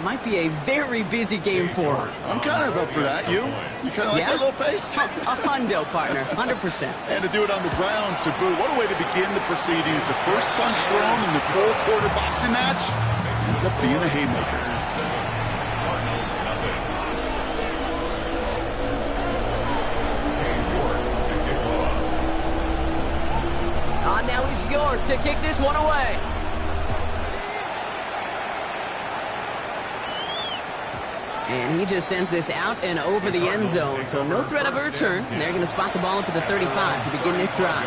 might be a very busy game for him. I'm kind of up for that. You kind of like that little pace? A hundo, partner, 100%. And to do it on the ground to boot. What a way to begin the proceedings. The first punch thrown in the four-quarter boxing match ends up being a haymaker. Now he's York to kick this one away. And he just sends this out and over the end zone, so no threat of a return. They're going to spot the ball up at the 35 to begin this drive.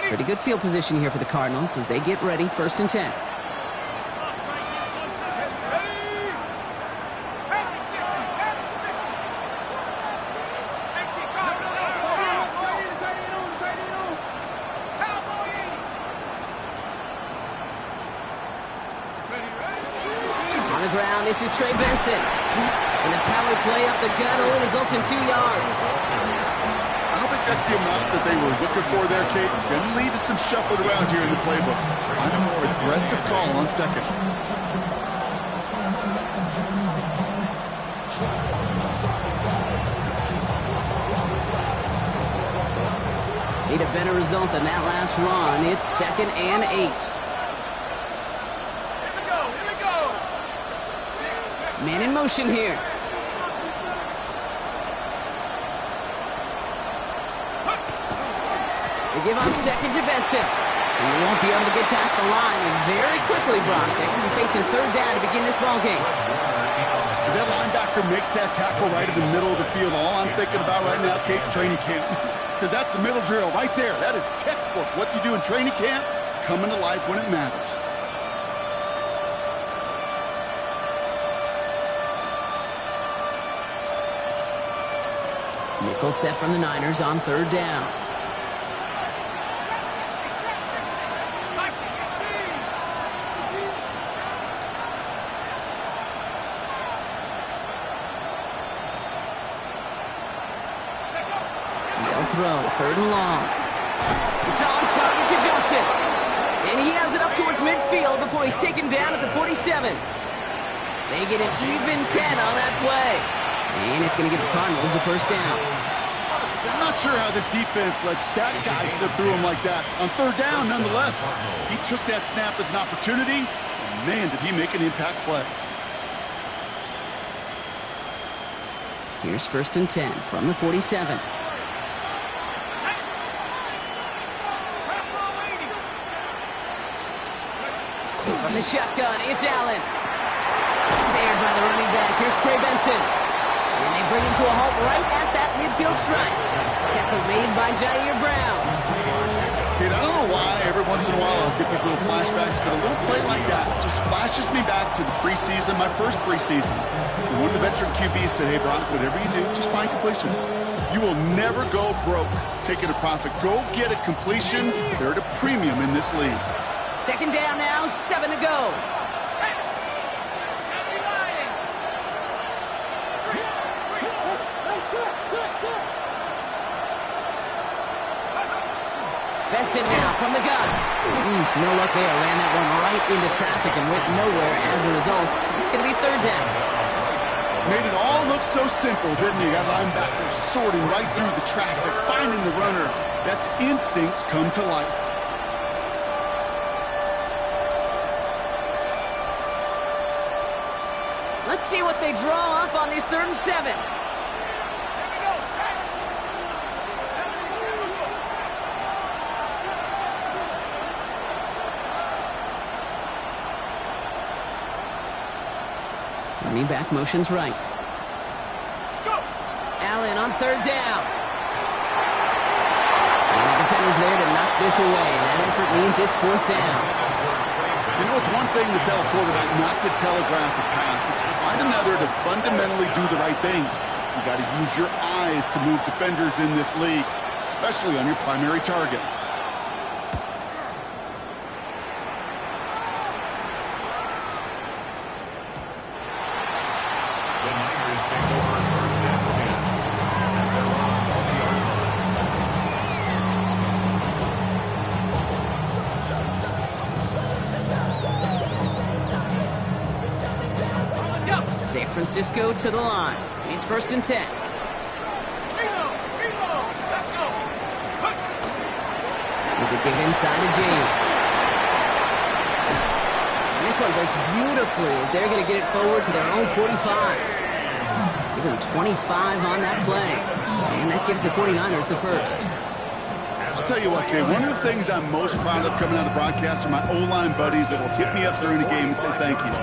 Pretty good field position here for the Cardinals as they get ready, 1st and 10. On the ground, this is Trey Benson. And the power play up the gut only results in 2 yards. I don't think that's the amount that they were looking for there, Kate. Going to lead to some shuffling around here in the playbook. I'm a more aggressive call on 2nd. Need a better result than that last run. It's 2nd and 8. Here we go. Man in motion here. They give on 2nd to Benson. And they won't be able to get past the line. And very quickly, Brock, they will be facing 3rd down to begin this ball game. As that linebacker makes that tackle right in the middle of the field, all I'm thinking about right now, Kate, training camp. Because that's the middle drill right there. That is textbook. What you do in training camp, coming to life when it matters. Nickel set from the Niners on 3rd down. Throw, 3rd and long. It's on target to Johnson. And he has it up towards midfield before he's taken down at the 47. They get an even 10 on that play. And it's going to give the Cardinals a 1st down. I'm not sure how this defense let that guy slip through him like that. On 3rd down, nonetheless, he took that snap as an opportunity. And man, did he make an impact play. Here's 1st and 10 from the 47. From the shotgun, it's Allen. Snared by the running back. Here's Trey Benson. And they bring him to a halt right at that midfield stripe. Tackle made by Jair Brown. Kid, I don't know why every once in a while I'll get these little flashbacks, but a little play like that just flashes me back to the preseason, my first preseason. And one of the veteran QBs said, hey, Brock, whatever you do, just find completions. You will never go broke taking a profit. Go get a completion. They're at a premium in this league. 2nd down now, 7 to go. Benson now from the gun. No luck there. Ran that one right into traffic and went nowhere as a result. It's going to be 3rd down. Made it all look so simple, didn't he? Got linebackers sorting right through the traffic, finding the runner. That's instinct come to life. Let's see what they draw up on this 3rd and 7. Running back motions right. Allen on 3rd down. And the defender's there to knock this away. And that effort means it's 4th down. You know, it's one thing to tell a quarterback not to telegraph a pass. It's quite another to fundamentally do the right things. You got to use your eyes to move defenders in this league, especially on your primary target. San Francisco to the line. It's 1st and 10. Here's a give inside to James. And this one breaks beautifully as they're going to get it forward to their own 45. Give them 25 on that play. And that gives the 49ers the first. I'll tell you what, Kay, one of the things I'm most proud of coming out of the broadcast are my O-line buddies that will hit me up during the game and say thank you.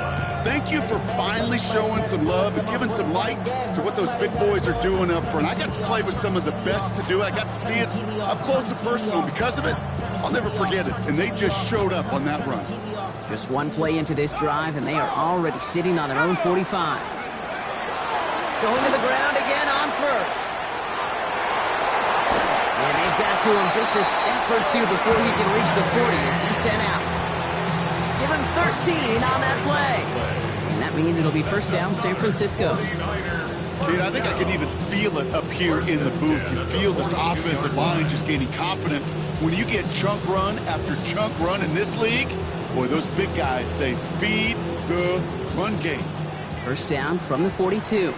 Thank you for finally showing some love and giving some light to what those big boys are doing up front. I got to play with some of the best to do it. I got to see it up close and personal. Because of it, I'll never forget it. And they just showed up on that run. Just one play into this drive, and they are already sitting on their own 45. Going to the ground again on first. And they've got to him just a step or two before he can reach the 40 as he's sent out. Give him 13 on that play. And that means it'll be first down San Francisco. Kid, I think I can even feel it up here in the booth. You feel this offensive line just gaining confidence. When you get chunk run after chunk run in this league, boy, those big guys say feed the run game. First down from the 42.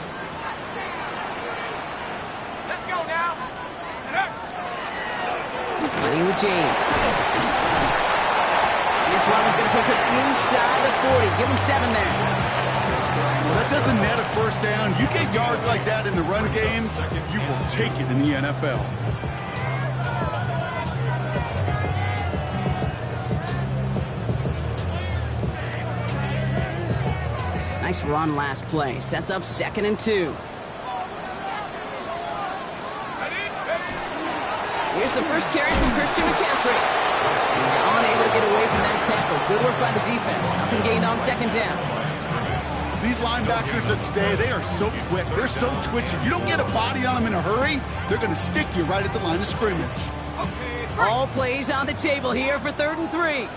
Playing with James. This one is going to push it inside the 40. Give him 7 there. Well, that doesn't net a first down. You get yards like that in the run game, you will take it in the NFL. Nice run last play. Sets up 2nd and 2. Here's the first carry from Christian McCaffrey. He's unable to get away from that tackle. Good work by the defense. Nothing gained on 2nd down. These linebackers of today, they are so quick. They're so twitchy. You don't get a body on them in a hurry, they're going to stick you right at the line of scrimmage. All plays on the table here for 3rd and 3.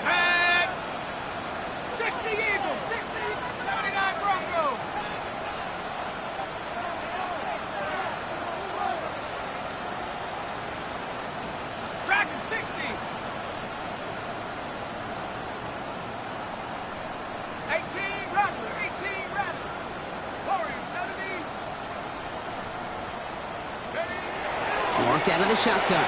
Set. 60 Eagles, 60, 79 Broncos. Dragon 60. 18 Raptor, 18 Raptor. Warriors 70. Steady. Work out of the shotgun.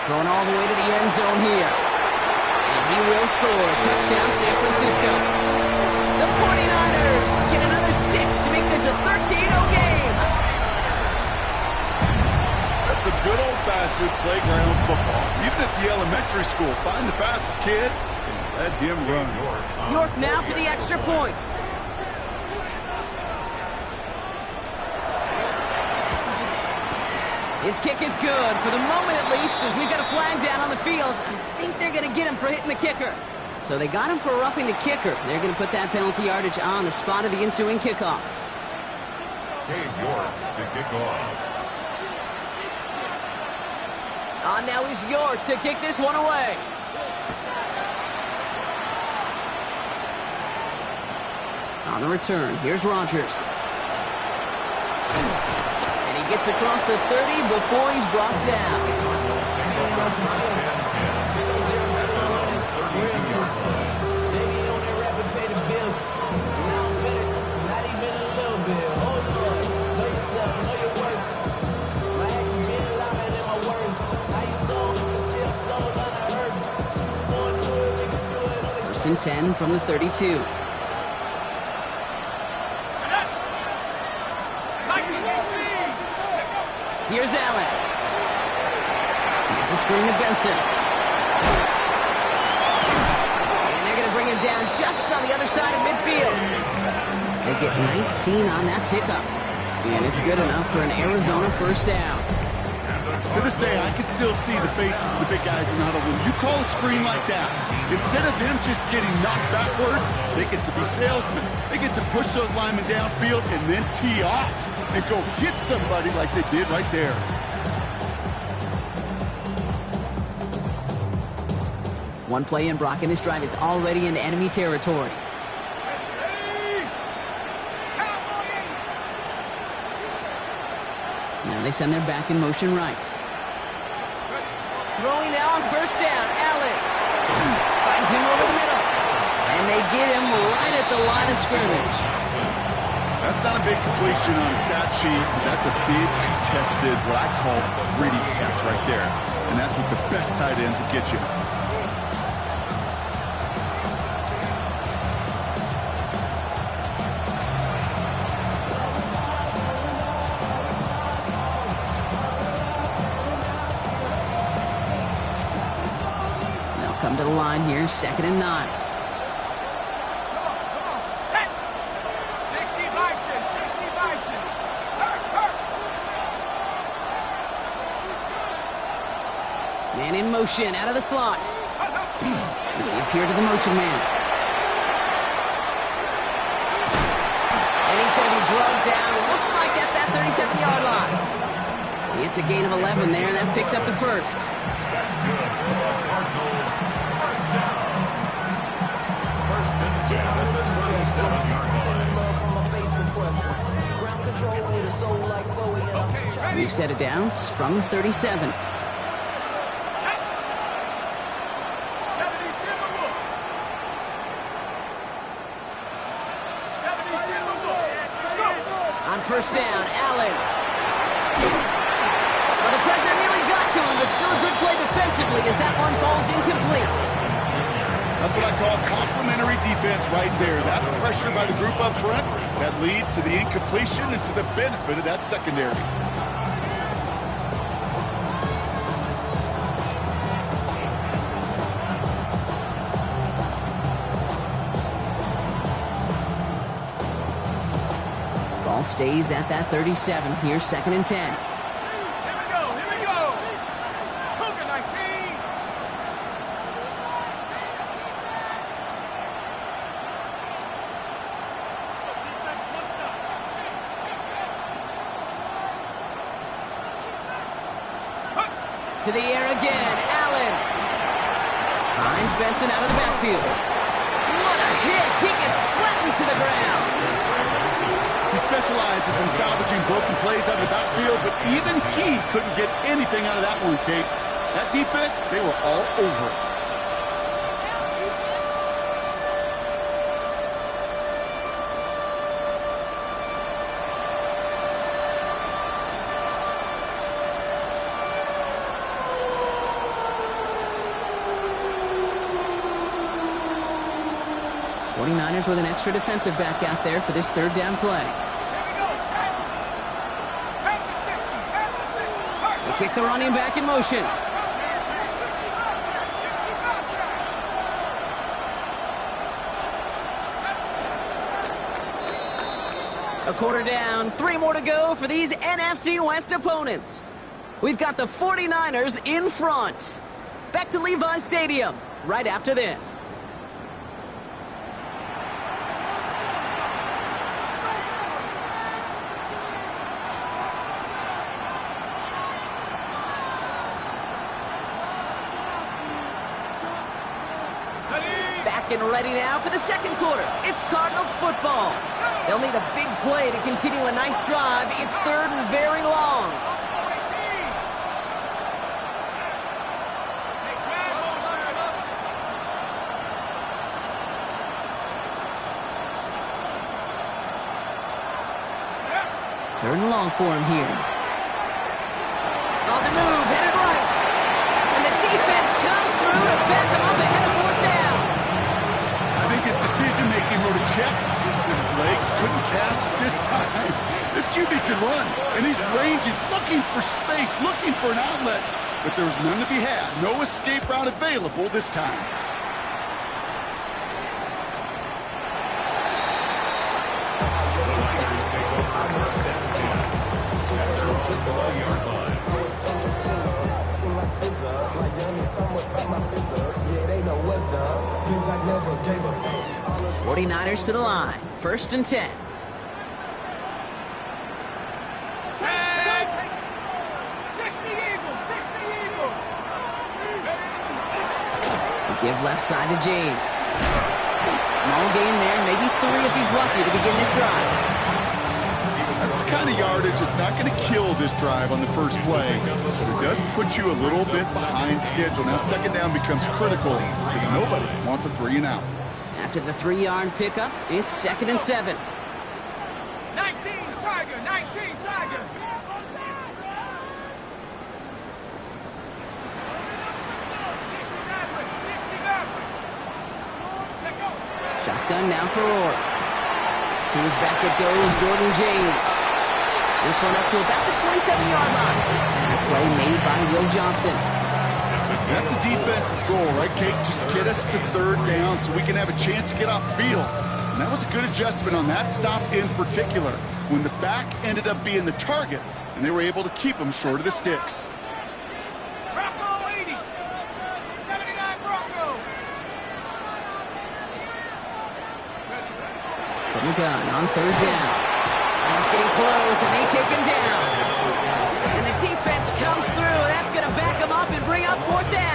Going all the way to the end zone here. And he will score. Touchdown San Francisco. The 49ers get another 6 to make this a 13-0 game. That's some good old-fashioned playground football. Even at the elementary school, find the fastest kid and let him run. York now for the extra point. His kick is good, for the moment at least, as we've got a flag down on the field. I think they're going to get him for hitting the kicker. So they got him for roughing the kicker. They're going to put that penalty yardage on the spot of the ensuing kickoff. Dave York to kick off. On now is York to kick this one away. On the return, here's Rodgers. And he gets across the 30 before he's brought down. First and 10 from the 32. Here's Allen. There's a screen to Benson. And they're going to bring him down just on the other side of midfield. They get 19 on that pickup. And it's good enough for an Arizona first down. To this day, I can still see the faces of the big guys in the huddle. When you call a screen like that, instead of them just getting knocked backwards, they get to be salesmen. They get to push those linemen downfield and then tee off and go hit somebody like they did right there. One play in, Brock, and this drive is already in enemy territory. Now they send their back in motion right. Throwing now on first down. Allen finds him over the middle. And And they get him right at the line of scrimmage. That's not a big completion on a stat sheet, but that's a big contested, what I call gritty catch right there. And that's what the best tight ends will get you. They'll come to the line here, 2nd and 9. Set. 60 Bison, 60 Bison. Hurt. Man in motion, out of the slot. Give here to the motion man. And he's going to be drugged down, looks like at that 37-yard line. It's a gain of 11 there, that picks up the first. That's good for the Cardinals. First down. First and 10 at the 37-yard line. We've set it down from the 37. 72 to look. 72 to look. Let's go. On first down, Allen. Well, the pressure nearly got to him, but still a good play defensively as that one falls incomplete. That's what I call complementary defense right there. That pressure by the group up front, that leads to the incompletion and to the benefit of that secondary. Ball stays at that 37. Here's 2nd and 10. Here we go. Cougar 19. Defense, one stop. To the air again, Allen. Finds Benson out of the backfield. What a hit! He gets flattened to the ground. He specializes in salvaging broken plays out of the backfield, but even he couldn't get anything out of that one, Kate. That defense, they were all over it. '49ers with an extra defensive back out there for this 3rd down play. Here we go. Set. Back to 60. Back to 60. Hurt. They kick the running back in motion. 60 back. A quarter down, 3 more to go for these NFC West opponents. We've got the 49ers in front. Back to Levi's Stadium right after this. Back and ready now for the 2nd quarter. It's Cardinals football. They'll need a big play to continue a nice drive. It's 3rd and very long. Third and long for him here. On the move, headed right. And the defense comes through to back him up ahead of 4th down. I think his decision-making wrote a check that his legs couldn't catch this time. This QB could run, and he's ranging, looking for space, looking for an outlet. But there was none to be had. No escape route available this time. '49ers to the line. 1st and 10. Give left side to James. Small gain there, maybe 3 if he's lucky to begin this drive. That's the kind of yardage that's not going to kill this drive on the first play, but it does put you a little bit behind schedule. Now 2nd down becomes critical because nobody wants a 3 and out. After the 3-yard pickup, it's 2nd and 7. 19 Tiger, 19 Tiger. Shotgun now for Orr. To his back it goes, Jordan James. This one up to about the 27-yard line. That play made by Will Johnson. That's a defense's goal, right, Kate? Just get us to 3rd down so we can have a chance to get off the field. And that was a good adjustment on that stop in particular, when the back ended up being the target, and they were able to keep him short of the sticks. Bronco 80. 79 Bronco. From the gun on 3rd down. It's getting close, and they take him down. And the defense comes through. That's going to back him up and bring up 4th down.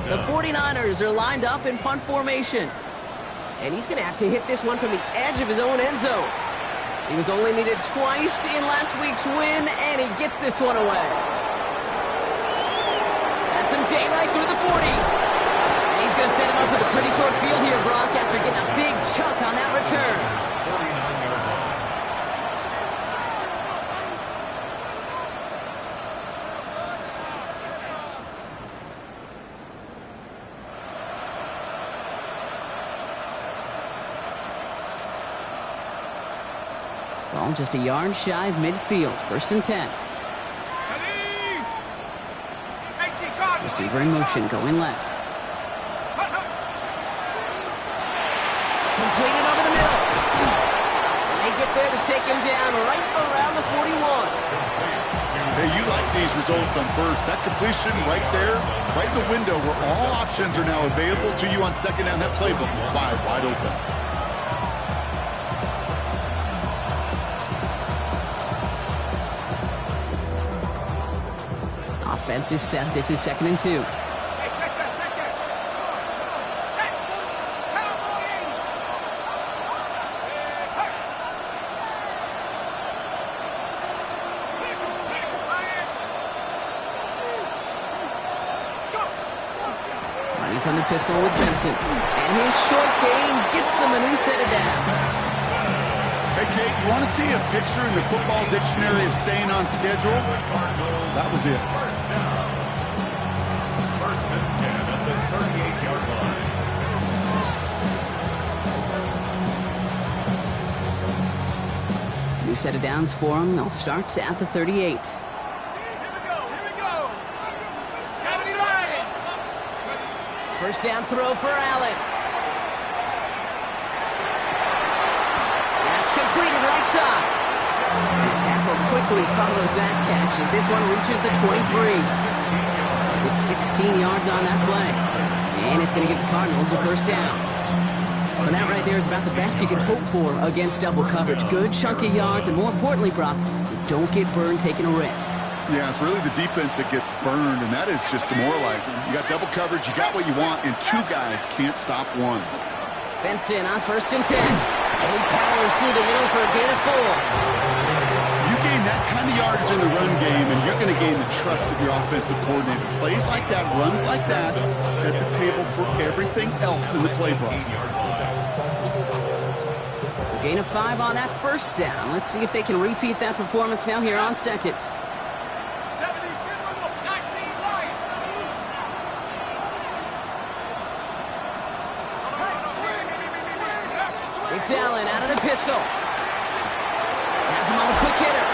The 49ers are lined up in punt formation. And he's going to have to hit this one from the edge of his own end zone. He was only needed twice in last week's win, and he gets this one away. Has some daylight through the 40. And he's going to set him up with a pretty short field here, Brock, after getting a big chunk on that return. Ball just a yard shy of midfield. 1st and 10. Receiver in motion, going left. Completed over the middle. And they get there to take him down right around the 41. Hey, you like these results on 1st. That completion right there, right in the window where all options are now available to you on 2nd down. That playbook wide open. Offense is set. This is 2nd and 2. Hey, check that. Set. Cowboy 80. Running from the pistol with Benson. And his short game gets them a new set of downs. Hey, Kate, you want to see a picture in the football dictionary of staying on schedule? That was it. 1st and 10 at the 38-yard line. New set of downs for them. They'll start at the 38. Here we go. 79. 1st down throw for Allen. That's completed right side. And the tackle quickly follows that catch as this one reaches the 23. It's 16 yards on that play. And it's going to give the Cardinals a 1st down. And that right there is about the best you can hope for against double coverage. Good chunky yards, and more importantly, Brock, you don't get burned taking a risk. Yeah, it's really the defense that gets burned, and that is just demoralizing. You got double coverage, you got what you want, and 2 guys can't stop one. Benson on 1st and 10. And he powers through the middle for a gain of 4. You gain that kind of yardage in the run game, and you're going to gain the trust of your offensive coordinator. Plays like that, runs like that, set the table for everything else in the playbook. So gain of 5 on that 1st down. Let's see if they can repeat that performance now here on 2nd. 72, 19 Lions. It's Allen out of the pistol. Has him on the quick hitter.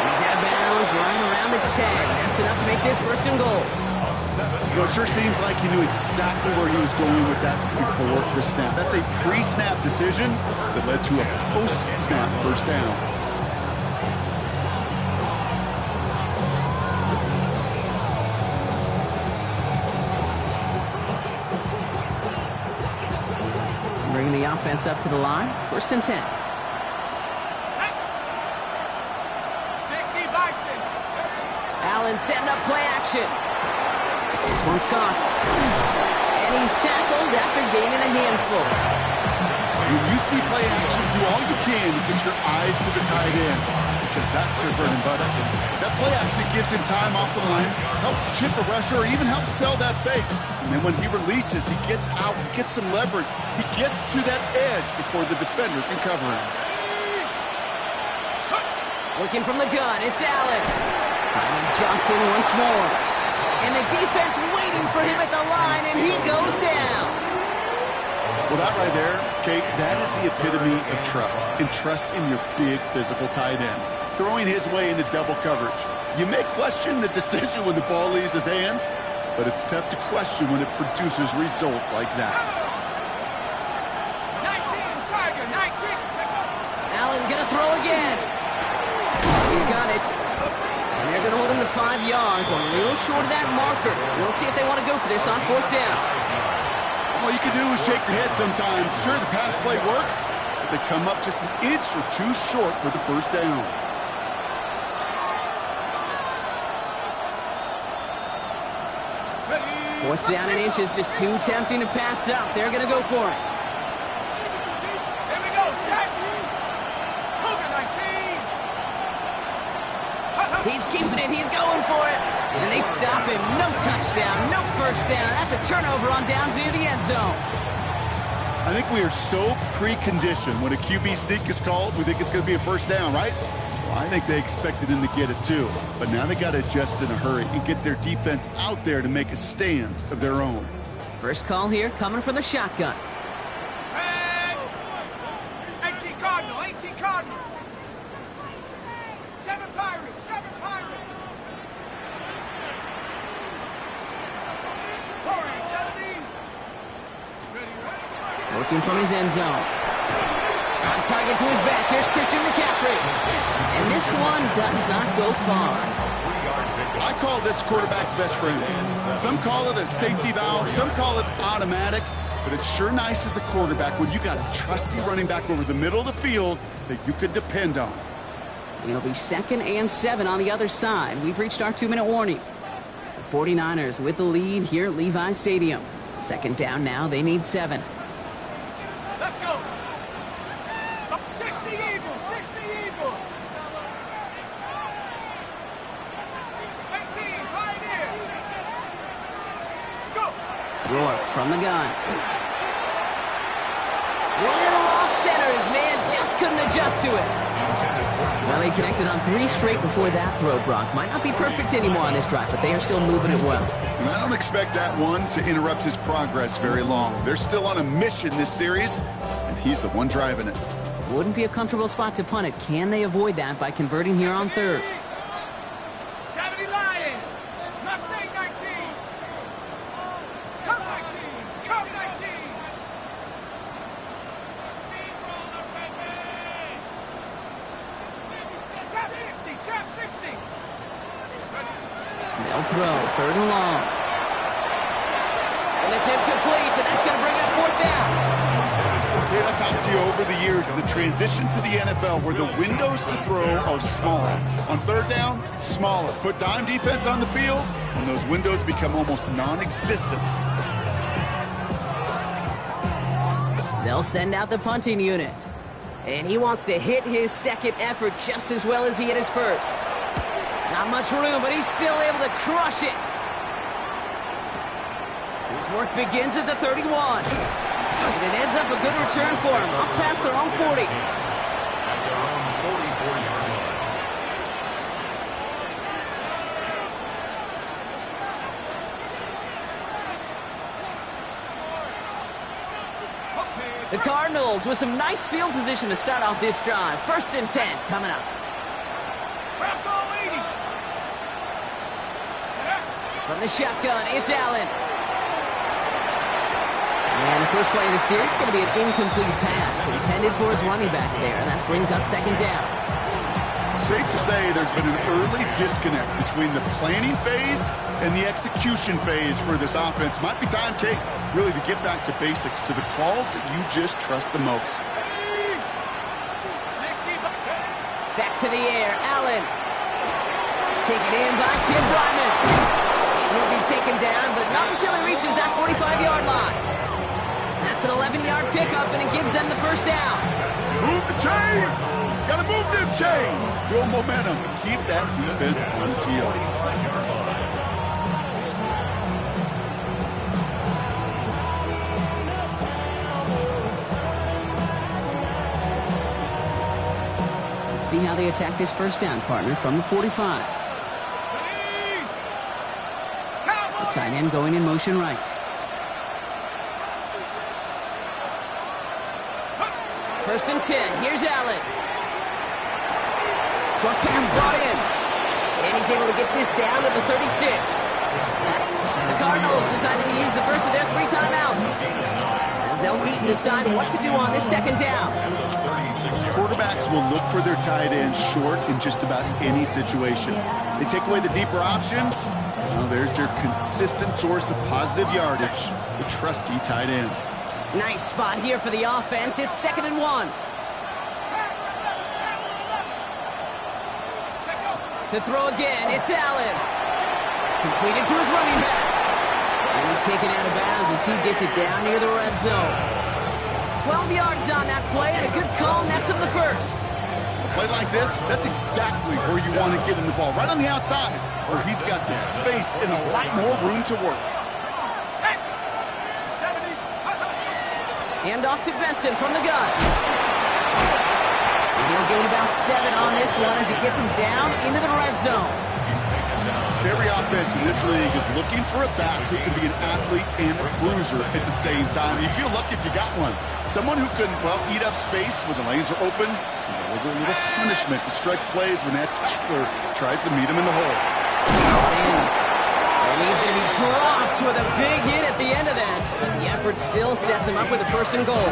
And he's out of bounds right around the 10. That's enough to make this 1st and goal. You know, it sure seems like he knew exactly where he was going with that before the snap. That's a pre-snap decision that led to a post-snap 1st down. Bringing the offense up to the line. 1st and 10. 60 Bisons. Allen setting up play action. This one's caught. And he's tackled after gaining a handful. When you see play action, do all you can to get your eyes to the tight end. because that's their bread and butter. That play actually gives him time off the line, helps chip a rusher, or even helps sell that fake. And then when he releases, he gets out, he gets some leverage. He gets to that edge before the defender can cover him. Looking from the gun, it's Allen. Finding Johnson once more. And the defense waiting for him at the line, and he goes down. Well, that right there, Kate, that is the epitome of trust. And trust in your big physical tight end. Throwing his way into double coverage. You may question the decision when the ball leaves his hands, but it's tough to question when it produces results like that. 19, Tiger, 19. Allen gonna throw again. He's got it. And they're gonna hold him to 5 yards, a little short of that marker. We'll see if they want to go for this on 4th down. All you can do is shake your head sometimes. Sure, the pass play works, but they come up just an inch or two short for the first down. Fourth down and inches, just too tempting to pass up. They're going to go for it. Here we go, set. Cougar 19. He's keeping it. He's going for it. And they stop him. No touchdown, no first down. That's a turnover on downs near the end zone. I think we are so preconditioned when a QB sneak is called, we think it's going to be a first down, right? Well, I think they expected him to get it too. But now they got to adjust in a hurry and get their defense out there to make a stand of their own. First call here coming from the shotgun. Set. 18 Cardinal, 18 Cardinal. 7 Pirates, 7 Pirates. Corey, 70. Ready. Working from his end zone. On target to his back. Here's Christian McCaffrey. And this one does not go far. I call this quarterback's best friend. Some call it a safety valve. Some call it automatic. But it's sure nice as a quarterback when you got a trusty running back over the middle of the field that you could depend on. It'll be 2nd and 7 on the other side. We've reached our 2-minute warning. The 49ers with the lead here at Levi Stadium. 2nd down now. They need 7. Let's go. 60 Eagles, 60 Eagles. 18, Pioneer. Let's go. Rourke from the gun. Little off center. His man just couldn't adjust to it. Well, they connected on 3 straight before that throw, Brock. Might not be perfect anymore on this drive, but they are still moving it well. And I don't expect that one to interrupt his progress very long. They're still on a mission this series, and he's the one driving it. Wouldn't be a comfortable spot to punt it. Can they avoid that by converting here on 3rd? 70 Lion. Mustang 19. Come 19. Come 19. Chap 60. Chap 60. They'll throw. 3rd and long. And it's incomplete, and that's going to bring up 4th down. Okay, I've talked to you over the years of the transition to the NFL where the windows to throw are smaller. On 3rd down, smaller. Put dime defense on the field, and those windows become almost non-existent. They'll send out the punting unit. And he wants to hit his 2nd effort just as well as he hit his 1st. Not much room, but he's still able to crush it. His work begins at the 31. And it ends up a good return for him, up past their own 40. The Cardinals with some nice field position to start off this drive. 1st and 10 coming up. Craft all 80. From the shotgun, it's Allen. And the first play of the series is going to be an incomplete pass intended for his running back there. And that brings up 2nd down. Safe to say there's been an early disconnect between the planning phase and the execution phase for this offense. Might be time, Kate, really to get back to basics, to the calls that you just trust the most. 60. Back to the air, Allen. Taken in by Tim Bryman. And he'll be taken down, but not until he reaches that 45-yard line. That's an 11-yard pickup, and it gives them the 1st down. Move the chain! Got to move them chains. Build momentum. Keep that defense on its heels. Let's see how they attack this first down, partner, from the 45. The tight end going in motion right. First and 10. Here's Allen. Short pass brought in. And he's able to get this down to the 36. The Cardinals decided to use the first of their 3 timeouts, as they'll meet and decide what to do on this second down. Quarterbacks will look for their tight end short in just about any situation. They take away the deeper options. Well, there's their consistent source of positive yardage, the trusty tight end. Nice spot here for the offense. It's 2nd and 1. To throw again, it's Allen. Completed to his running back. And he's taken out of bounds as he gets it down near the red zone. 12 yards on that play, and a good call nets him the first. A play like this, that's exactly where you want to get him the ball, right on the outside, where he's got the space and a lot more room to work. Hand off to Benson from the gun. And he'll gain about 7 on this one as he gets him down into the red zone. Every offense in this league is looking for a back who can be an athlete and a bruiser at the same time. You feel lucky if you got one. Someone who can, well, eat up space when the lanes are open and deliver a little punishment to stretch plays when that tackler tries to meet him in the hole. And he's going to be dropped with a big hit at the end of that. But the effort still sets him up with a 1st and goal.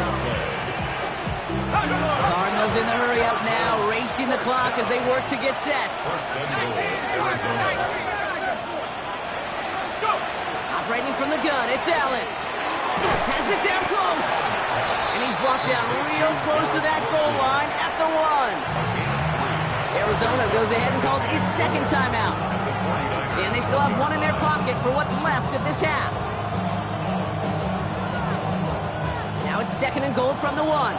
Cardinals in the hurry up now, racing the clock as they work to get set. Operating from the gun, it's Allen. Has it down close. And he's brought down real close to that goal line at the 1. Arizona goes ahead and calls its 2nd timeout. And they still have 1 in their pocket for what's left of this half. Now it's 2nd and goal from the 1.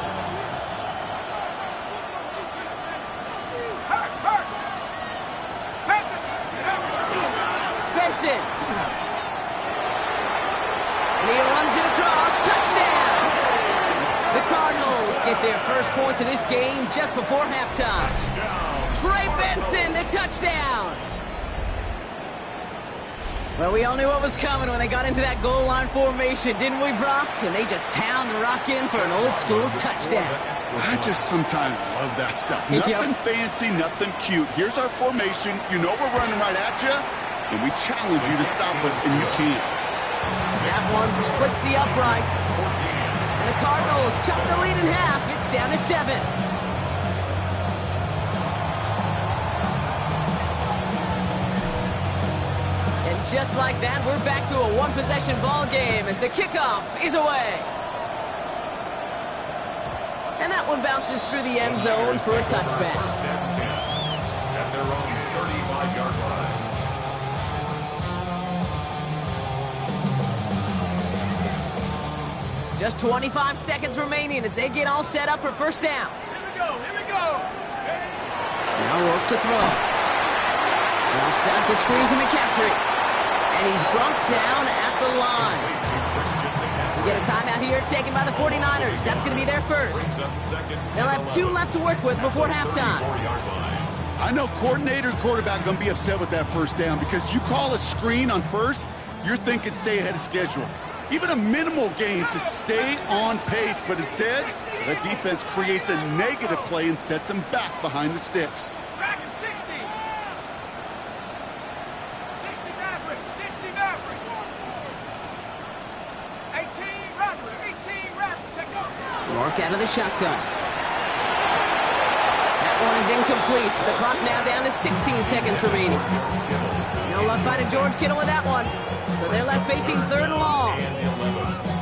Benson. And he runs it across. Touchdown! The Cardinals get their first points of this game just before halftime. Trey Benson, the touchdown! Well, we all knew what was coming when they got into that goal line formation, didn't we, Brock? And they just pound the rock in for an old-school touchdown. I just sometimes love that stuff. Nothing fancy, nothing cute. Here's our formation. You know we're running right at you, and we challenge you to stop us, and you can't. That one splits the uprights. And the Cardinals chop the lead in half. It's down to 7. And just like that, we're back to a 1-possession ball game as the kickoff is away. And that one bounces through the end zone for a touchback. At their own 35-yard line. Just 25 seconds remaining as they get all set up for first down. Here we go. Now Rourke to throw. Now set up the screen to McCaffrey. And he's brought down at the line. We get a timeout here taken by the 49ers. That's going to be their first. They'll have 2 left to work with before halftime. I know coordinator and quarterback going to be upset with that first down because you call a screen on first, you're thinking stay ahead of schedule. Even a minimal gain to stay on pace, but instead, the defense creates a negative play and sets them back behind the sticks. Dragon 60. 60 Maverick. 60 Maverick. 18 Rattler. 18 Rattler. Take over. Rourke out of the shotgun. That one is incomplete. The clock now down to 16 seconds remaining. No luck finding George Kittle with that one. So they're left facing 3rd and long.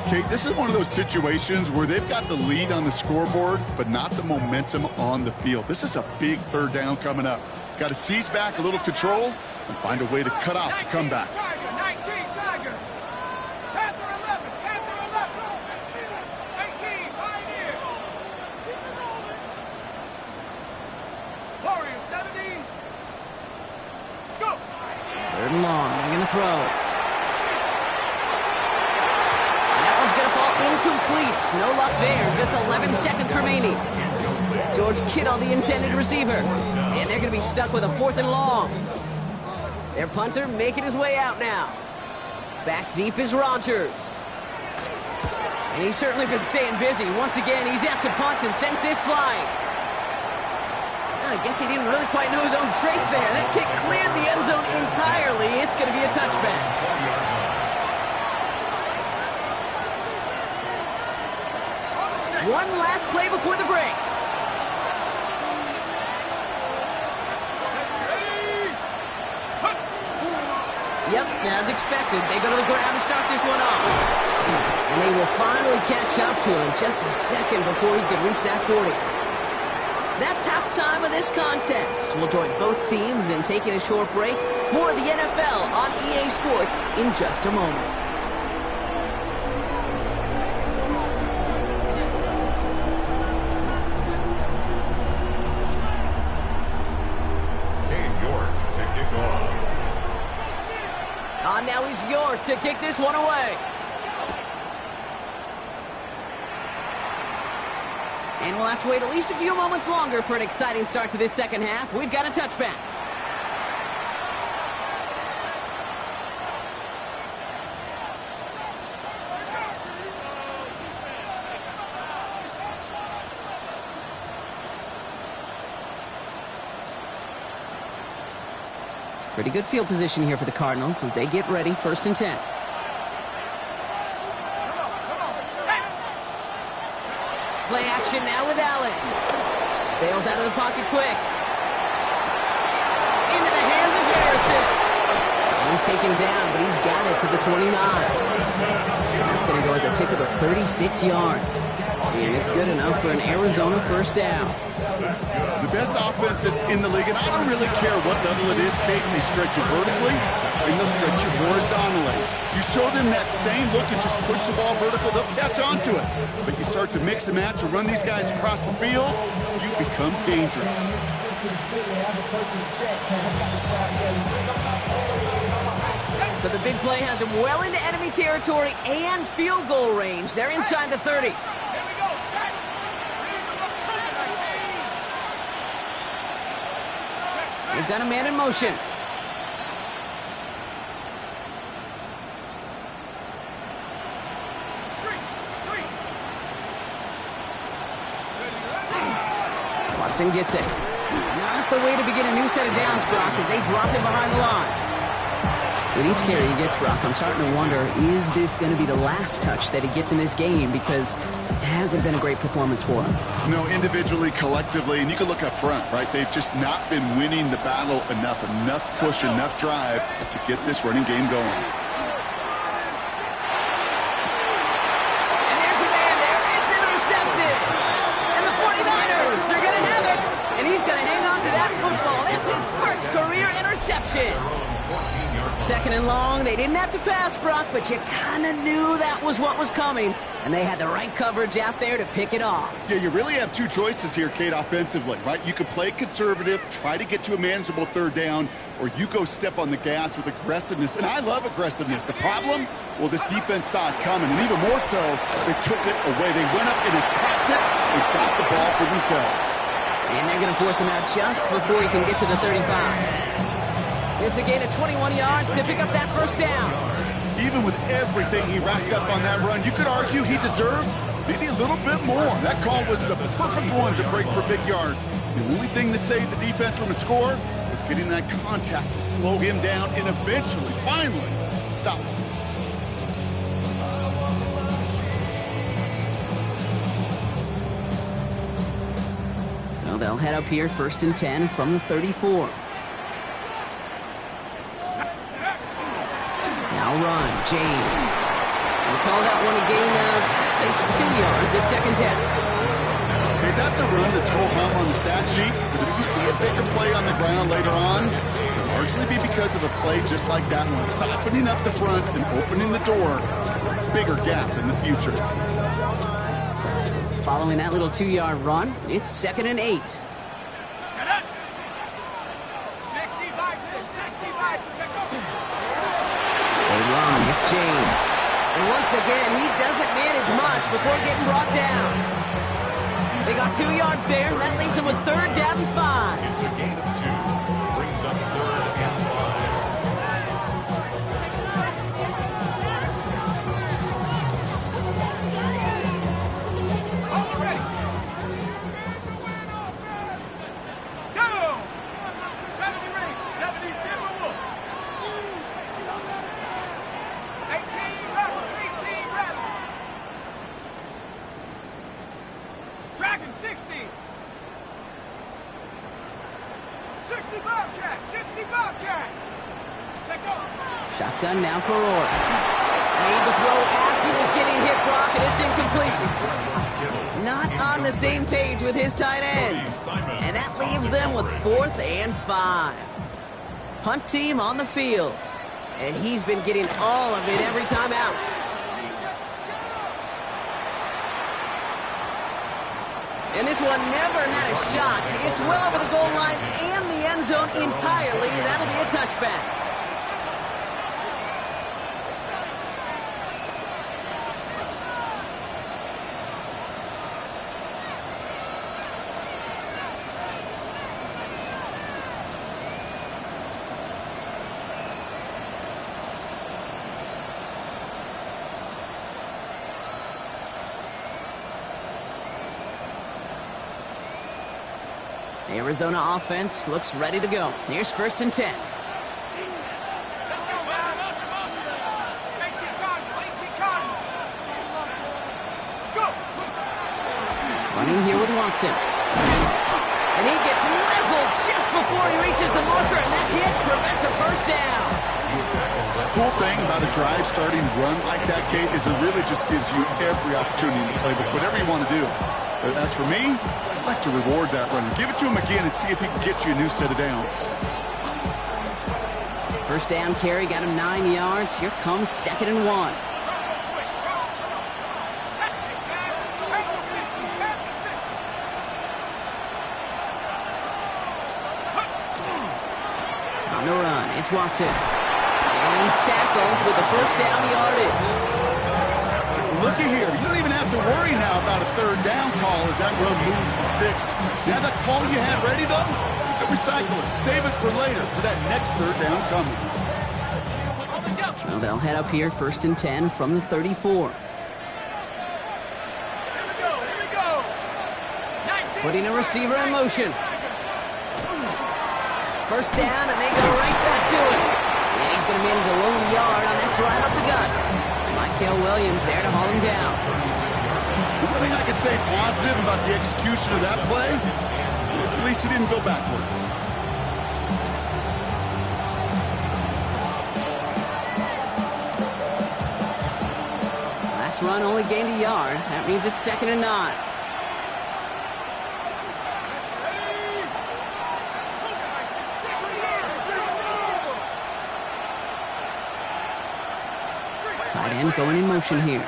Okay, this is one of those situations where they've got the lead on the scoreboard, but not the momentum on the field. This is a big 3rd down coming up. Got to seize back a little control and find a way to cut out the comeback. 19 Tiger. Panther 11. Panther 11. 18 Pioneer. 70. Go. Third and long. They're going to throw. That one's going to fall incomplete. No luck there. Just 11 seconds remaining. George Kittle, the intended receiver. And they're going to be stuck with a 4th and long. Their punter making his way out now. Back deep is Rodgers. And he's certainly been staying busy. Once again, he's out to punt and sends this flying. I guess he didn't really quite know his own strength there. That kick cleared the end zone entirely. It's going to be a touchback. One last play before the break. Yep, as expected, they go to the ground to start this one off. And they will finally catch up to him just a second before he could reach that 40. That's halftime of this contest. We'll join both teams in taking a short break. More of the NFL on EA Sports in just a moment. Now he's York to kick this one away. And we'll have to wait at least a few moments longer for an exciting start to this second half. We've got a touchback. Pretty good field position here for the Cardinals as they get ready, 1st and 10. Play action now with Allen. Bails out of the pocket quick. Into the hands of Harrison. He's taken down, but he's got it to the 29. That's going to go as a pickup of 36 yards. And it's good enough for an Arizona 1st down. The best offenses in the league, and I don't really care what level it is, Kate, they stretch it vertically and they'll stretch it horizontally. You show them that same look and just push the ball vertical, they'll catch on to it. But you start to mix and match and run these guys across the field, you become dangerous. So the big play has him well into enemy territory and field goal range. They're inside the 30. They've got a man in motion. Watson gets it. Not the way to begin a new set of downs, Brock, as they drop him behind the line. With each carry he gets, Brock, I'm starting to wonder, is this going to be the last touch that he gets in this game? Because it hasn't been a great performance for him. No, individually, collectively, and you can look up front, right? They've just not been winning the battle enough push, enough drive to get this running game going. And there's a man there. It's intercepted. And the 49ers are going to have it. And he's going to hang on to that football. That's his first career interception. 2nd and long. They didn't have to pass, Brock, but you kind of knew that was what was coming. And they had the right coverage out there to pick it off. Yeah, you really have two choices here, Kate, offensively, right? You can play conservative, try to get to a manageable 3rd down, or you go step on the gas with aggressiveness. And I love aggressiveness. The problem? Well, this defense saw it coming, and even more so, they took it away. They went up and attacked it and got the ball for themselves. And they're going to force him out just before he can get to the 35. It's a gain of 21 yards to pick up that 1st down. Even with everything he racked up on that run, you could argue he deserved maybe a little bit more. That call was the perfect one to break for big yards. The only thing that saved the defense from a score was getting that contact to slow him down and eventually, finally, stop him. So they'll head up here, 1st and 10 from the 34. Now run, James. We'll call that one a gain of, let's say, 2 yards at 2nd down. Okay, that's a run that's ho-hum on the stat sheet, but if you see a bigger play on the ground later on, it'll largely be because of a play just like that one, softening up the front and opening the door for a bigger gap in the future. Following that little 2-yard run, it's 2nd and 8. Third long, it's James. And once again, he doesn't manage much before getting brought down. They got 2 yards there. That leaves them with third down and 5. It's a gain of 2. Brings up third and 5. All ready. Go! 70 rings, 70 Timberwolves. 18 Rebel, 18 Rebel. Dragon 60. 60 Bobcat, 60 Bobcat. Take off. Shotgun now for Rourke. Made the throw as he was getting hit, Brock, and it's incomplete. Not on the same page with his tight end. And that leaves them with 4th and 5. Punt team on the field. And he's been getting all of it every time out. And this one never had a shot. It's well over the goal line and the end zone entirely. That'll be a touchback. The Arizona offense looks ready to go. Here's 1st and 10. Let's go, man. 18 Cotton, 18 Cotton. Let's go. Running here with Watson. And he gets leveled just before he reaches the marker, and that hit prevents a first down. Cool thing about a drive starting run like that, Kate, is it really just gives you every opportunity to play with whatever you want to do. But as for me, I'd like to reward that runner. Give it to him again and see if he can get you a new set of downs. First down carry got him 9 yards. Here comes 2nd and 1. On the run, it's Watson. And he's tackled with the first down yardage. Looky here. You don't even have to worry now about a 3rd down call as that run moves the sticks. You have that call you had ready, though? You can recycle it. Save it for later for that next 3rd down coming. So they'll head up here, 1st and 10 from the 34. Putting a receiver in motion. First down, and they go right back to it. And he's going to manage a lone yard on that drive up the gut. Michael Williams there to haul him down. The one thing I can say positive about the execution of that play is at least he didn't go backwards. Last run only gained a yard. That means it's 2nd and 9. Tight end going in motion here.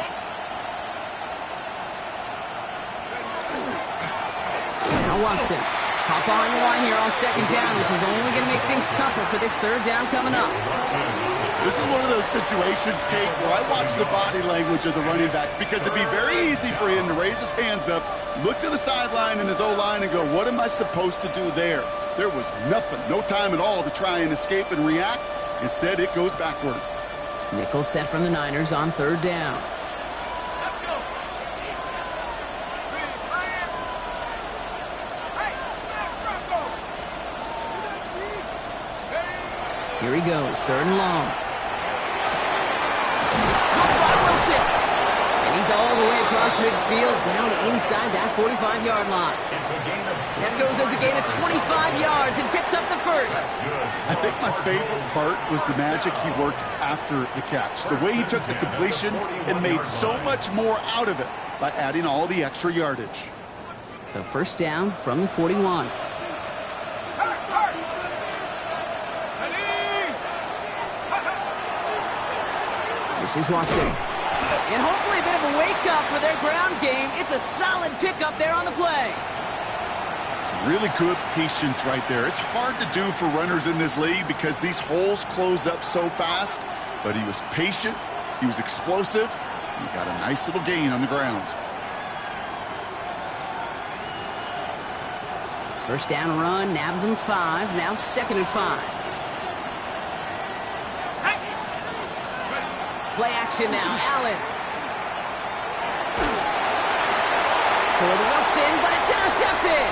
Now Watson. Hop on the line here on 2nd down, which is only going to make things tougher for this 3rd down coming up. This is one of those situations, Kate, where I watch the body language of the running back because it'd be very easy for him to raise his hands up, look to the sideline in his O-line and go, what am I supposed to do there? There was nothing, no time at all to try and escape and react. Instead, it goes backwards. Nickel set from the Niners on 3rd down. Let's go. Hey, Bronco. Here he goes, 3rd and long. It's caught by Wilson. And he's all the way across midfield, down inside that 45-yard line. That goes as a gain of 25 yards and picks up the first. I think my favorite part was the magic he worked after the catch. The way he took the completion and made so much more out of it by adding all the extra yardage. So 1st down from the 41. This is Watson. And hopefully a bit of a wake-up for their ground game. It's a solid pickup there on the play. Really good patience right there. It's hard to do for runners in this league because these holes close up so fast, but he was patient, he was explosive, and he got a nice little gain on the ground. First down run, nabs him 5, now 2nd and 5. Play action now, Allen. Toward Wilson, but it's intercepted.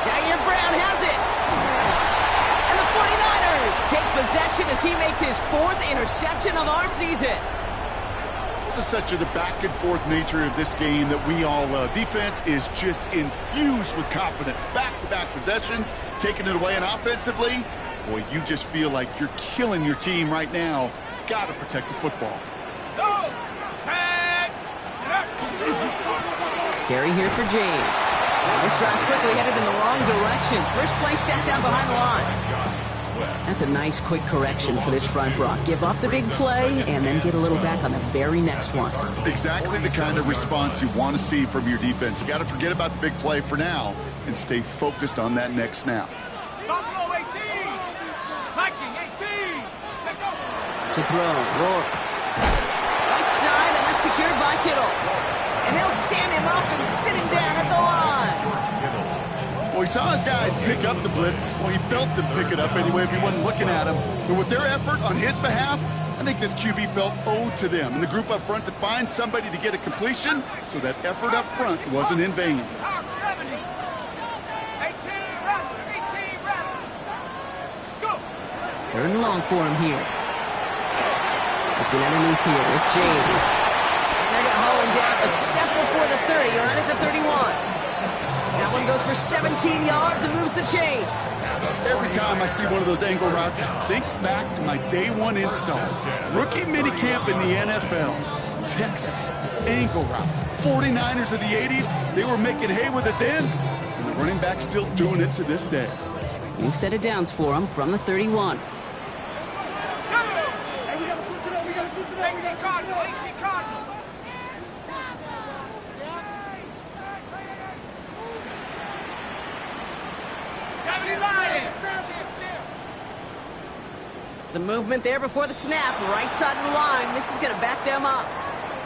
Jair Brown has it. And the 49ers take possession as he makes his 4th interception of our season. This is such the back-and-forth nature of this game that we all love. Defense is just infused with confidence. Back-to-back possessions, taking it away, and offensively, boy, you just feel like you're killing your team right now. Got to protect the football. Carry here for James. This drive's quickly headed in the wrong direction. First play set down behind the line. That's a nice quick correction for this front, Brock. Give up the big play and then get a little back on the very next one. Exactly the kind of response you want to see from your defense. You got to forget about the big play for now and stay focused on that next snap. Buffalo 18. Viking 18. Take over. To throw, Rourke. Right side, and that's secured by Kittle. And they'll stand him up and sit him down at the line. Well, he saw his guys pick up the blitz. Well, he felt them pick it up anyway if he wasn't looking at him. But with their effort on his behalf, I think this QB felt owed to them and the group up front to find somebody to get a completion, so that effort up front wasn't in vain. 18 rather. Go. 3rd and long for him here. Looking underneath here, it's James. And they're going to haul him down a step before the 30, or right at the 31. That one goes for 17 yards and moves the chains. Every time I see one of those angle routes, I think back to my day 1 install. Rookie minicamp in the NFL. Texas, angle route. 49ers of the 80s, they were making hay with it then, and the running back's still doing it to this day. We've set it downs for him from the 31. Some movement there before the snap, right side of the line. This is going to back them up.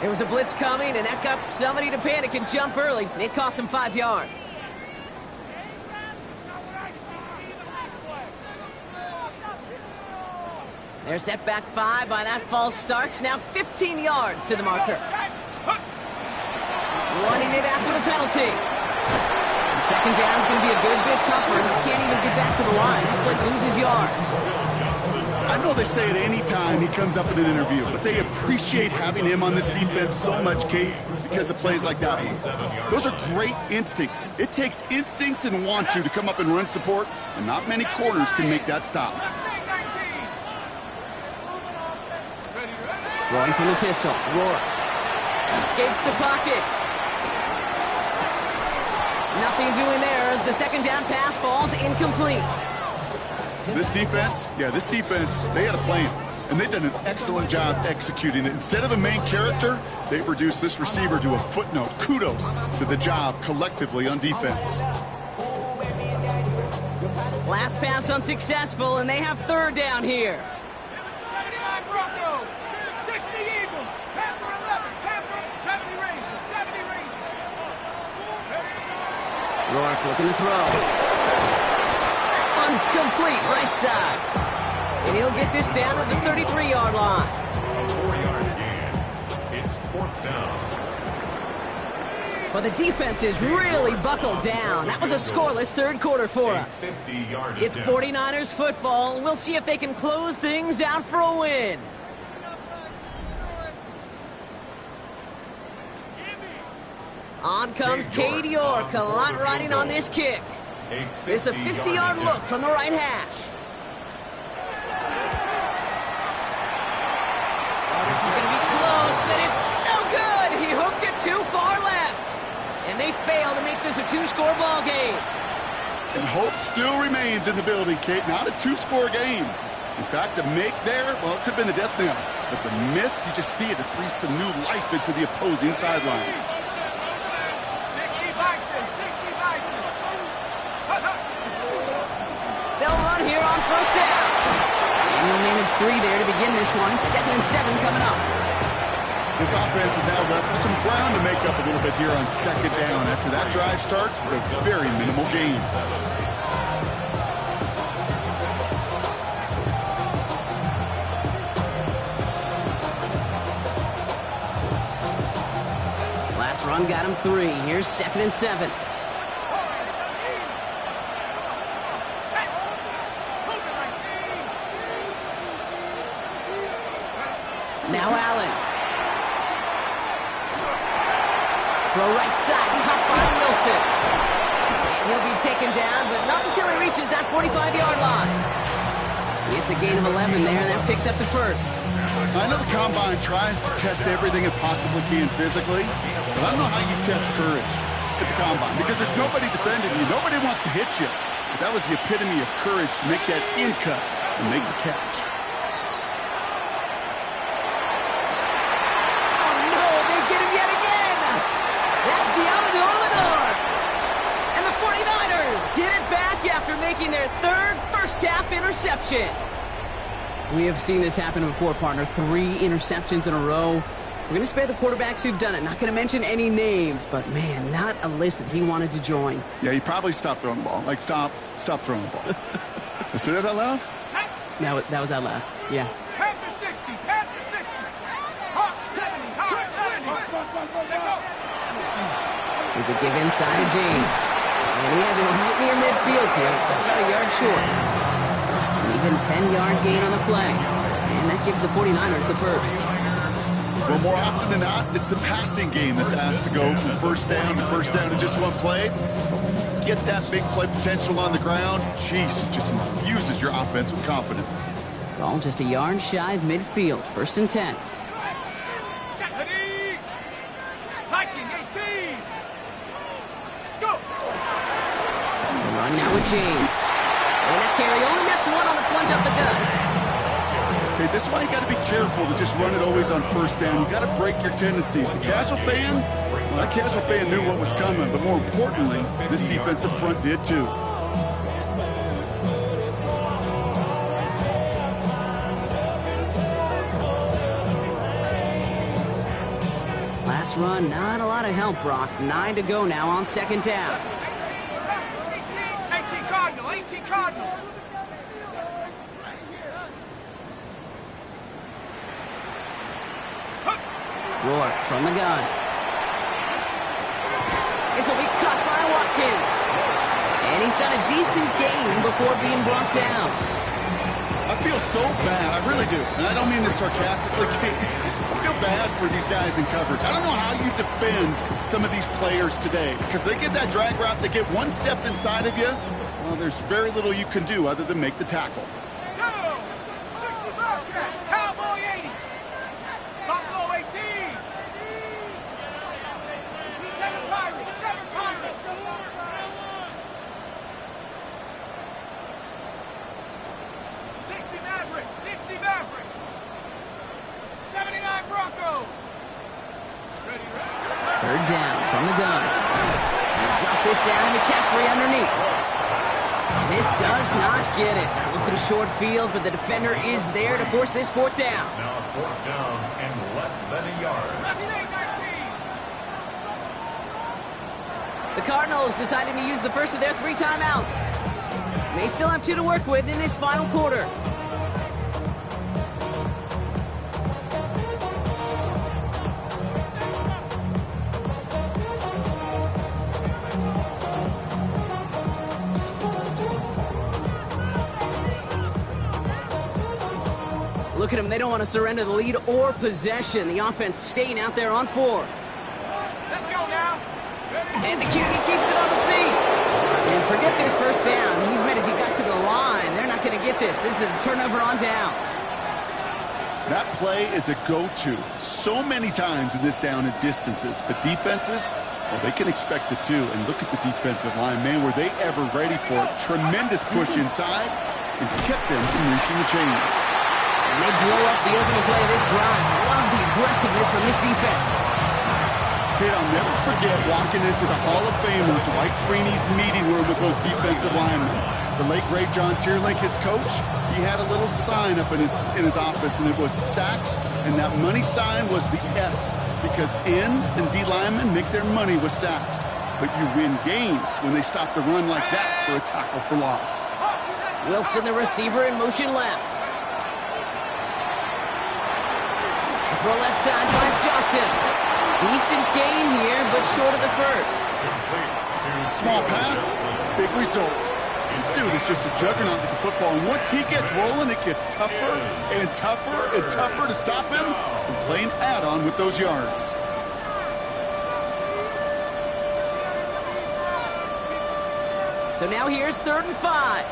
There was a blitz coming, and that got somebody to panic and jump early. It cost him 5 yards. They're set back 5 by that false start. Now 15 yards to the marker. Running it after the penalty. And 2nd down is going to be a good bit tougher. He can't even get back to the line. This play loses yards. I know they say it any time he comes up in an interview, but they appreciate having him on this defense so much, Kate, because of plays like that one. Those are great instincts. It takes instincts and want to come up and run support, and not many corners can make that stop. Rolling from the pistol, Rourke escapes the pocket. Nothing doing there as the 2nd down pass falls incomplete. This defense, they had a plan, and they've done an excellent job executing it. Instead of a main character, they've reduced this receiver to a footnote. Kudos to the job collectively on defense. Last pass unsuccessful, and they have 3rd down here. 79 Broncos, 60 Eagles, Panther 11, Panther 70 Rangers, 70 Rangers. Rourke looking to throw. One's complete, right side. And he'll get this down to the 33-yard line. 4-yard gain. It's 4th down. Well, the defense is really buckled down. That was a scoreless 3rd quarter for us. It's 49ers football. We'll see if they can close things out for a win. On comes Cade York, a lot riding on this kick. It's a 50-yard look from the right hash. Oh, this is going to be close, and it's no good. He hooked it too far left. And they fail to make this a 2-score ball game. And hope still remains in the building, Kate. Not a 2-score game. In fact, a make there, well, it could have been a death knell. But the miss, you just see it breathe some new life into the opposing sideline. 60 Bison, 60 Bison. Needs 3 there to begin this one. 2nd and 7 coming up. This offense is now left for some ground to make up a little bit here on 2nd down after that drive starts with a very minimal gain. Last run got him 3. Here's 2nd and 7. Now Allen. Throw right side, caught by Wilson. And he'll be taken down, but not until he reaches that 45-yard line. It's a gain of 11 there, and that picks up the first. I know the Combine tries to test everything it possibly can physically, but I don't know how you test courage at the Combine, because there's nobody defending you. Nobody wants to hit you. But that was the epitome of courage to make that in cut and make the catch. Get it back after making their 3rd first-half interception. We have seen this happen before, partner. 3 interceptions in a row. We're going to spare the quarterbacks who've done it. Not going to mention any names, but, man, not a list that he wanted to join. Yeah, he probably stopped throwing the ball. Like, stop throwing the ball. Did I say that out loud? No, that was out loud. Yeah. Panther 60, Panther 60. Hawk 70, Hawk 70. Check out. There's a give inside to James. And he has it right near midfield here. It's about a yard short. An even 10-yard gain on the play. And that gives the 49ers the first. Well, more often than not, it's the passing game that's asked to go from first down to just one play. Get that big play potential on the ground. Jeez, it just infuses your offense with confidence. Ball just a yard shy of midfield. 1st and 10. Viking 18. Go. Run now with James. And that carry only nets 1 on the plunge up the gut. Okay, this is why you got to be careful to just run it always on first down. You got to break your tendencies. The casual fan, well, that casual fan knew what was coming, but more importantly, this defensive front did too. Last run, not a lot of help, Brock. 9 to go now on 2nd down. 18 Cardinal, 18 Cardinal. Rourke from the gun. This will be caught by Watkins. And he's got a decent gain before being brought down. I feel so bad. I really do. And I don't mean this sarcastically. I feel bad for these guys in coverage. I don't know how you defend some of these players today, because they get that drag route, they get one step inside of you. Well, there's very little you can do other than make the tackle. Go. 60 Bobcat. Cowboy 80. Buffalo 18. 7 Pirates. 7 Pirates. 60 Maverick. 60 Maverick. 79 Broncos. Ready. 3rd down from the gun. And drop this down to McCaffrey underneath. And this does not get it. Looking short field, but the defender is there to force this 4th down. It's now 4th down and less than a yard. 19. The Cardinals deciding to use the first of their 3 timeouts. They still have 2 to work with in this final quarter. Look at them. They don't want to surrender the lead or possession. The offense staying out there on 4. Let's go now. And the QB keeps it on the sneak. And forget this first down. He's mad as he got to the line. They're not going to get this. This is a turnover on downs. That play is a go-to so many times in this down and distances. But defenses, well, they can expect it too. And look at the defensive line. Man, were they ever ready for it. Tremendous push inside and kept them from reaching the chains. And they blow up the opening play of this drive. Love the aggressiveness from this defense. Kid, I'll never forget walking into the Hall of Famer Dwight Freeney's meeting room with those defensive linemen. The late, great John Tierlink, his coach, he had a little sign up in his office, and it was sacks, and that money sign was the S, because ends and D linemen make their money with sacks. But you win games when they stop the run like that for a tackle for loss. Wilson, the receiver, in motion left. Throw left side finds Johnson. Decent gain here, but short of the first. Small pass, big result. This dude is just a juggernaut with the football, and once he gets rolling, it gets tougher and tougher and tougher to stop him from playing add-on with those yards. So now here's 3rd and 5.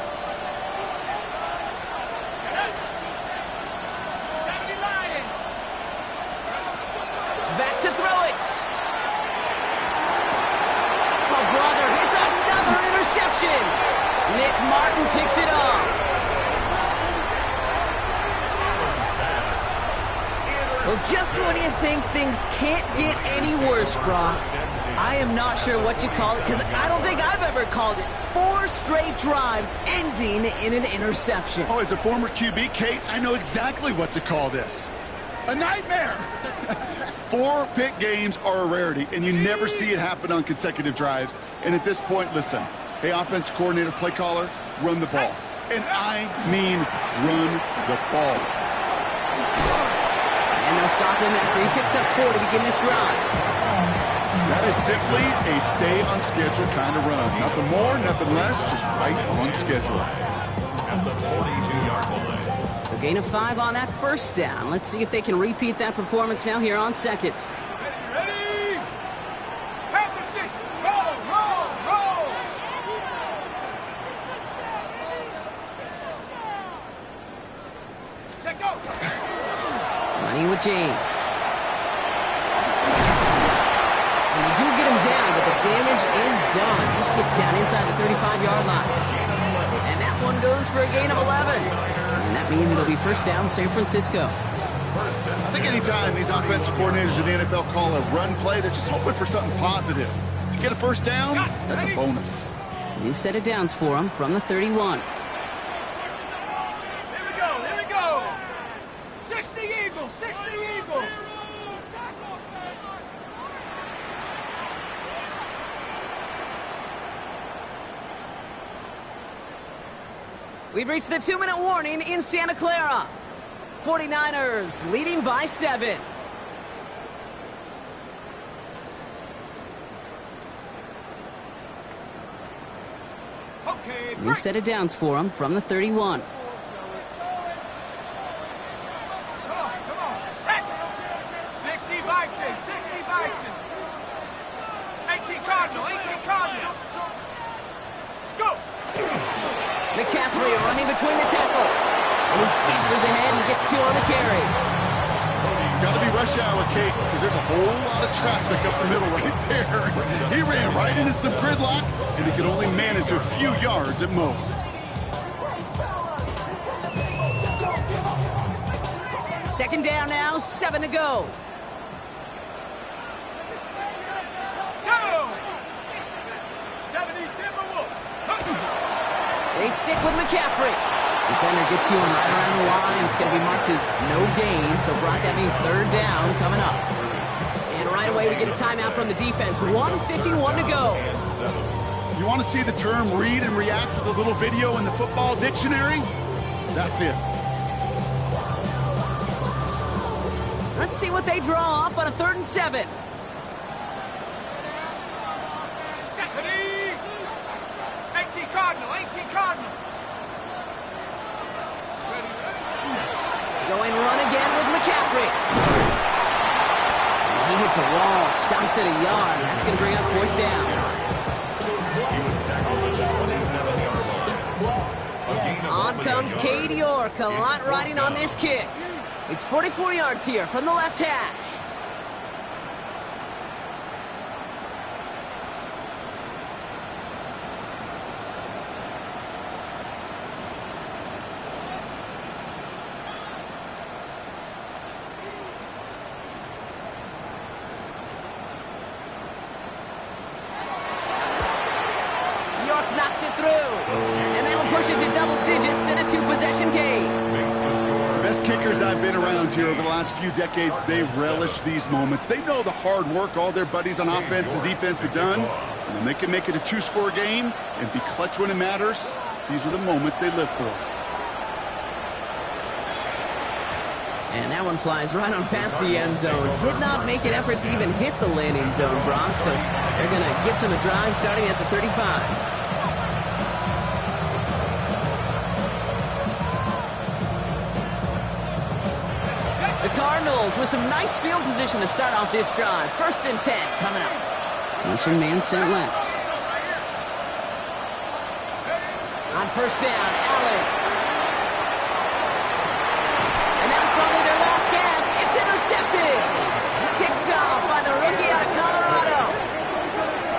Back to throw it. Oh, brother, it's another interception. Nick Martin picks it off. Well, just when you think things can't get any worse, Brock, I am not sure what you call it, because I don't think I've ever called it 4 straight drives ending in an interception. Oh, as a former QB, Kate, I know exactly what to call this. A nightmare! 4 pick games are a rarity, and you never see it happen on consecutive drives. And at this point, listen, hey, offense coordinator, play caller, run the ball. And I mean run the ball. And no stopping after he picks up 4 to begin this drive. That is simply a stay on schedule kind of run. Nothing more, nothing less, just right on schedule. At the 42-yard line. So gain of 5 on that first down. Let's see if they can repeat that performance now here on second. Ready? Panther 6, roll, roll, roll. Check go. Running with James. And they do get him down, but the damage is done. This gets down inside the 35-yard line. And that one goes for a gain of 11. And that means it'll be first down San Francisco. I think anytime these offensive coordinators in the NFL call a run play, they're just hoping for something positive. To get a first down, that's a bonus. New set of downs for him from the 31. Here we go, here we go. 60 Eagles, 60 Eagles. We've reached the 2-minute warning in Santa Clara. 49ers leading by 7. Okay, New set of downs for him from the 31. Come on, set. 60 Bison, 60 Bison. 18 Cardinal, 18 Cardinal. Let's go. McCaffrey running between the tackles. And he scampers ahead and gets 2 on the carry. Got to be rush hour, Kate, because there's a whole lot of traffic up the middle right there. He ran right into some gridlock, and he could only manage a few yards at most. Second down now, 7 to go. Go. 70 Timberwolves. They stick with McCaffrey. Defender gets you him right around the line. It's going to be marked as no gain. So, Brock, that means third down coming up. And right away, we get a timeout from the defense. 1:51 to go. You want to see the term read and react with a little video in the football dictionary? That's it. Let's see what they draw up on a 3rd and 7. Ready? 18 Cardinal, 18 Cardinal. Going run again with McCaffrey. He hits a wall, stops at a yard. That's going to bring up 4th down. He was tackled at the 27-yard line. On comes Cade York. A lot riding on this kick. It's 44 yards here from the left hash. push it to double digits in a 2-possession game. Makes the score. Best kickers I've been around here over the last few decades, they relish these moments. They know the hard work all their buddies on offense and defense have done. And when they can make it a 2-score game and be clutch when it matters, these are the moments they live for. And that one flies right on past the end zone. Did not make an effort to even hit the landing zone, Brock. So they're going to gift him a drive starting at the 35. The Cardinals with some nice field position to start off this drive. 1st and 10 coming up. Motion man sent left. On 1st down, Allen. And that was probably their last gasp. It's intercepted. Picked off by the rookie out of Colorado.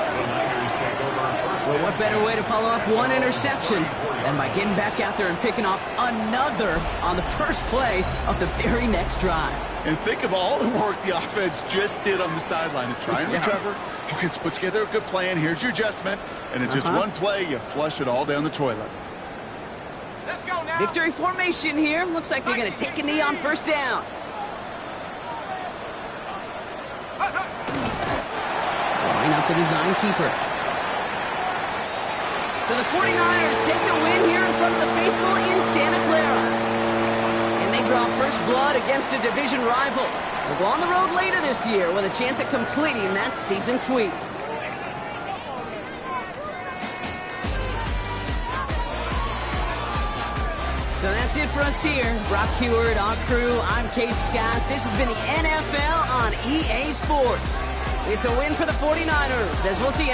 The Niners take over first. Well, what better way to follow up one interception than by getting back out there and picking off another on the first play of the very next drive. And think of all the work the offense just did on the sideline to try and recover. Okay, let's put together a good plan. Here's your adjustment. And in just one play, you flush it all down the toilet. Let's go now. Victory formation here. Looks like they're going to take a knee on 1st down. Line up the design keeper. So the 49ers take the win here in front of the faithful in Santa Clara. And they draw first blood against a division rival. They'll go on the road later this year with a chance at completing that season sweep. So that's it for us here. Brock Huard, our crew, I'm Kate Scott. This has been the NFL on EA Sports. It's a win for the 49ers, as we'll see you